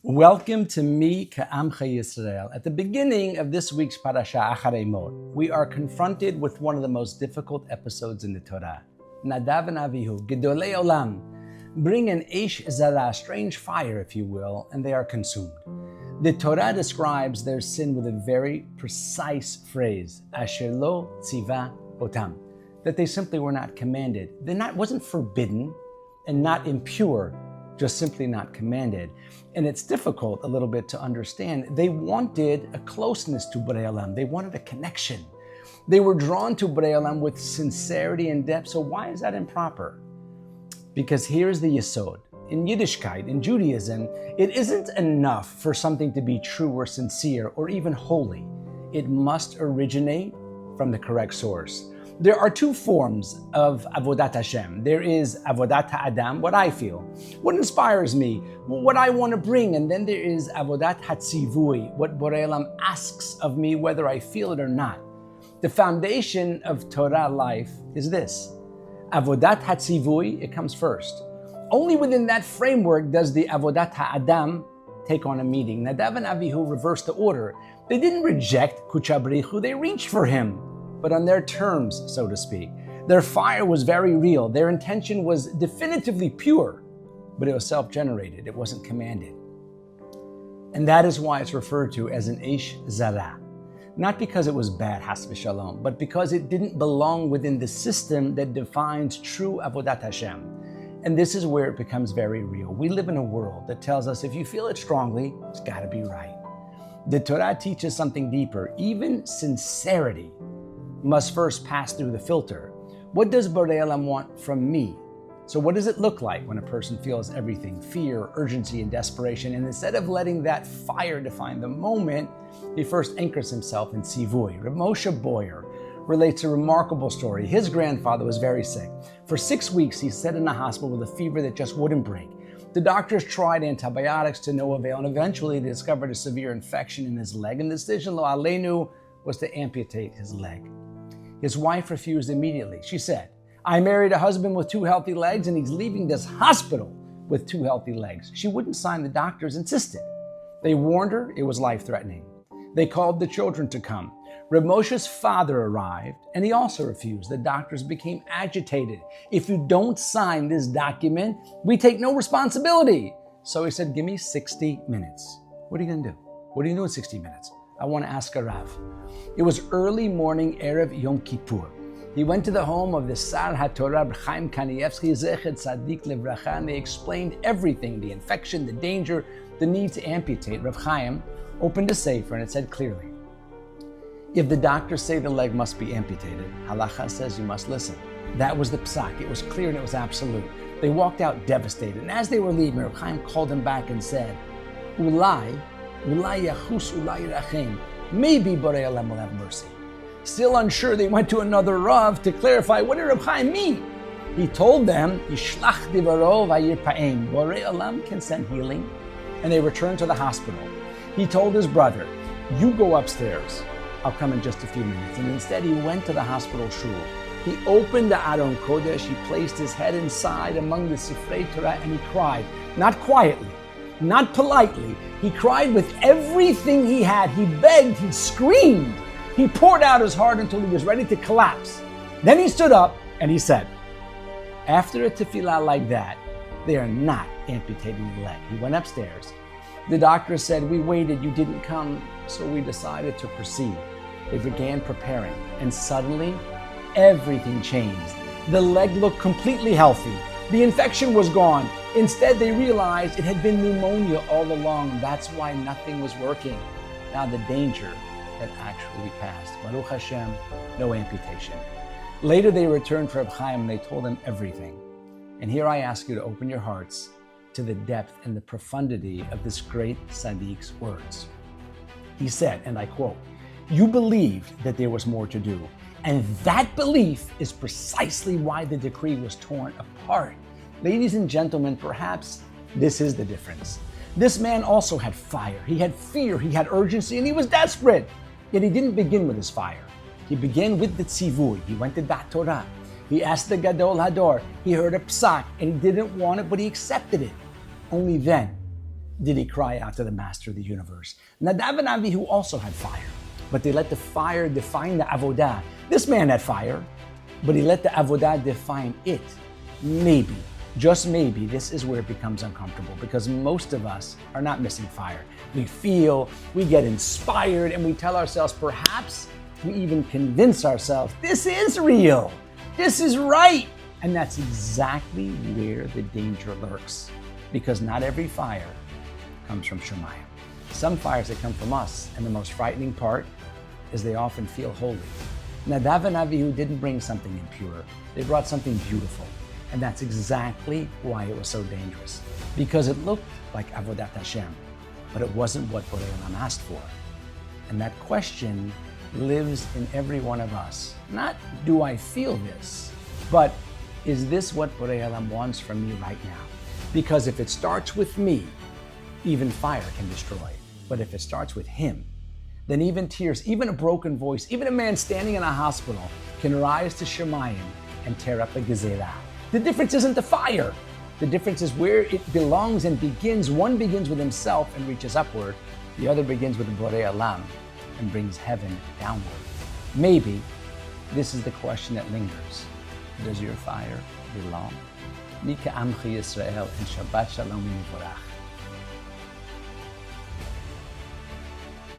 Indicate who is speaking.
Speaker 1: Welcome to Mi Ka'amcha Yisrael. At the beginning of this week's parasha Acharei Mot, we are confronted with one of the most difficult episodes in the Torah. Nadav and Avihu, Gedolei Olam, bring an Eish Zara, strange fire, if you will, and they are consumed. The Torah describes their sin with a very precise phrase, Asher lo tziva otam, that they simply were not commanded. Wasn't forbidden and not impure, just simply not commanded. And it's difficult a little bit to understand. They wanted a closeness to Borei Olam. They wanted a connection. They were drawn to Borei Olam with sincerity and depth. So why is that improper? Because here's the yesod. In Yiddishkeit, in Judaism, it isn't enough for something to be true or sincere or even holy. It must originate from the correct source. There are two forms of Avodat Hashem. There is Avodat HaAdam, what I feel, what inspires me, what I want to bring. And then there is Avodat HaTzivui, what Borei Olam asks of me, whether I feel it or not. The foundation of Torah life is this. Avodat HaTzivui, it comes first. Only within that framework does the Avodat HaAdam take on a meaning. Nadav and Avihu reversed the order. They didn't reject Kucha B'richu, they reached for him, but on their terms, so to speak. Their fire was very real. Their intention was definitively pure, but it was self-generated. It wasn't commanded. And that is why it's referred to as an Eish Zara. Not because it was bad, Has v'Shalom, but because it didn't belong within the system that defines true Avodat Hashem. And this is where it becomes very real. We live in a world that tells us if you feel it strongly, it's got to be right. The Torah teaches something deeper. Even sincerity must first pass through the filter. What does Borei Olam want from me? So what does it look like when a person feels everything, fear, urgency, and desperation? And instead of letting that fire define the moment, he first anchors himself in Tzivui. Rav Moshe Boyer relates a remarkable story. His grandfather was very sick. For 6 weeks, he sat in a hospital with a fever that just wouldn't break. The doctors tried antibiotics to no avail, and eventually they discovered a severe infection in his leg, and the decision, lo aleinu, was to amputate his leg. His wife refused immediately. She said, I married a husband with 2 healthy legs and he's leaving this hospital with 2 healthy legs. She wouldn't sign. The doctors insisted. They warned her it was life-threatening. They called the children to come. Rav Moshe's father arrived and he also refused. The doctors became agitated. If you don't sign this document, we take no responsibility. So he said, give me 60 minutes. What are you going to do? What do you do in 60 minutes? I want to ask a Rav. It was early morning, Erev Yom Kippur. He went to the home of the Sar HaTorah, Reb Chaim Kanievsky, Zechet Tzadik Livracha, and they explained everything, the infection, the danger, the need to amputate. Reb Chaim opened a sefer and it said clearly, if the doctors say the leg must be amputated, halacha says you must listen. That was the psak. It was clear and it was absolute. They walked out devastated. And as they were leaving, Reb Chaim called them back and said, Ulai yachus, ulai yirachem. Maybe Borei Olam will have mercy. Still unsure, they went to another Rav to clarify, what did Reb Chaim mean? He told them, Yishlach divaro vayirpa'em. Borei Olam can send healing. And they returned to the hospital. He told his brother, you go upstairs. I'll come in just a few minutes. And instead he went to the hospital shul. He opened the Aron Kodesh. He placed his head inside among the Sifrei Torah and he cried, not quietly, not politely. He cried with everything he had. He begged, he screamed. He poured out his heart until he was ready to collapse. Then he stood up and he said, after a tefillah like that, they are not amputating the leg. He went upstairs. The doctor said, we waited, you didn't come, so we decided to proceed. They began preparing and suddenly everything changed. The leg looked completely healthy. The infection was gone. Instead, they realized it had been pneumonia all along. That's why nothing was working. Now the danger had actually passed. Baruch Hashem, no amputation. Later, they returned to Reb Chaim and they told him everything. And here I ask you to open your hearts to the depth and the profundity of this great Tzadik's words. He said, and I quote, you believed that there was more to do. And that belief is precisely why the decree was torn apart. Ladies and gentlemen, perhaps this is the difference. This man also had fire, he had fear, he had urgency, and he was desperate. Yet he didn't begin with his fire. He began with the tzivui. He went to Dat Torah. He asked the Gadol Hador. He heard a psak, and he didn't want it, but he accepted it. Only then did he cry out to the master of the universe. Nadav and Avihu also had fire, but they let the fire define the avodah. This man had fire, but he let the avodah define it. Maybe, just maybe, this is where it becomes uncomfortable, because most of us are not missing fire. We feel, we get inspired, and we tell ourselves, perhaps we even convince ourselves, this is real, this is right. And that's exactly where the danger lurks, because not every fire comes from Shemayim. Some fires that come from us, and the most frightening part is they often feel holy. Nadav and Avihu didn't bring something impure, they brought something beautiful. And that's exactly why it was so dangerous, because it looked like Avodat Hashem, but it wasn't what Borei Olam asked for. And that question lives in every one of us. Not, do I feel this, but is this what Borei Olam wants from me right now? Because if it starts with me, even fire can destroy. But if it starts with him, then even tears, even a broken voice, even a man standing in a hospital can rise to Shemayim and tear up a gezerah. The difference isn't the fire. The difference is where it belongs and begins. One begins with himself and reaches upward. The other begins with Borei Olam and brings heaven downward. Maybe this is the question that lingers. Does your fire belong? Mi ka'amchi Yisrael, and Shabbat Shalom u'Mevorach.